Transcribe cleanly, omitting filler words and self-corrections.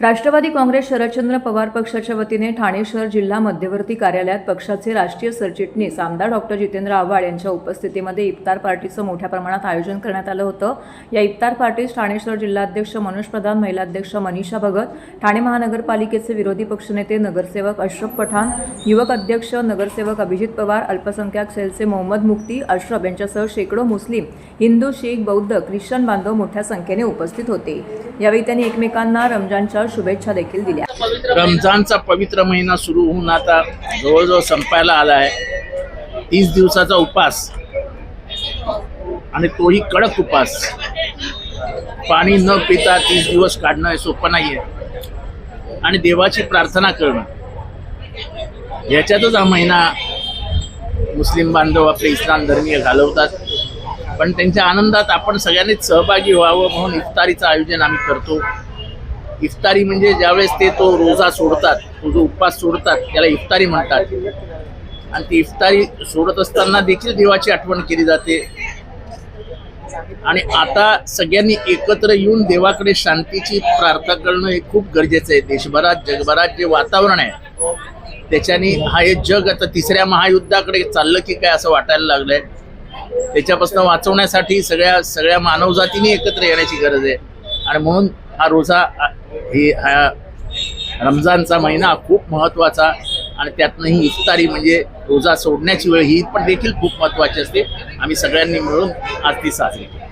राष्ट्रवादी काँग्रेस शरदचंद्र पवार पक्षाच्या वतीने ठाणे शहर जिल्हा मध्यवर्ती कार्यालयात पक्षाचे राष्ट्रीय सरचिटणीस आमदार डॉक्टर जितेंद्र आव्हाड यांच्या उपस्थितीमध्ये इफ्तार पार्टीचं मोठ्या प्रमाणात आयोजन करण्यात आलं होतं। या इफ्तार पार्टीस ठाणे शहर जिल्हाध्यक्ष मनोज प्रधान, महिलाध्यक्ष मनीषा भगत, ठाणे महानगरपालिकेचे विरोधी पक्षनेते नगरसेवक अशरफ पठाण, युवक अध्यक्ष नगरसेवक अभिजित पवार, अल्पसंख्याक सेलचे मोहम्मद मुफ्ती अशरफ यांच्यासह शेकडो मुस्लिम, हिंदू, शीख, बौद्ध, ख्रिश्चन बांधव मोठ्या संख्येने उपस्थित होते। यावेळी त्यांनी एकमेकांना रमजानच्या शुभेच्छा देखील दिल्या। रमजानचा पवित्र महिना सुरू होऊन आता जवळजवळ संपायला आला आहे। 30 दिवसाचा उपास आणि तोही कडक उपास। पाणी न पिता 30 दिवस काढणं हे सोपं नाहीये आणि देवाची प्रार्थना करणं याच्यातच हा महिना मुस्लिम बांधव आपले इस्लाम धर्मीय घालवतात। पण त्यांच्या आनंदात आपण सगळ्यांनीच सहभागी व्हावं म्हणून इफ्तारीचं आयोजन आम्ही करतो। इफ्तारी म्हणजे ज्यावेळेस ते तो रोजा सोडतात, तो जो उपवास सोडतात त्याला इफ्तारी म्हणतात। आणि ती इफ्तारी सोडत असताना देखील देवाची आठवण केली जाते। आणि आता सगळ्यांनी एकत्र येऊन देवाकडे शांतीची प्रार्थना करणं हे खूप गरजेचं आहे। देशभरात जगभरात जे वातावरण आहे त्याच्याने हे जग आता तिसऱ्या महायुद्धाकडे चाललं की काय असं वाटायला लागलंय। त्याच्यापासून वाचवण्यासाठी सगळ्या मानवजातीने एकत्र येण्याची गरज आहे। आणि म्हणून हा रोजा हा रमजानचा महिना खूप महत्त्वाचा आणि त्यातनंही इफ्तारी म्हणजे रोजा सोडण्याची वेळ ही पण देखील खूप महत्त्वाची असते। आम्ही सगळ्यांनी मिळून आज ती साजरी केली।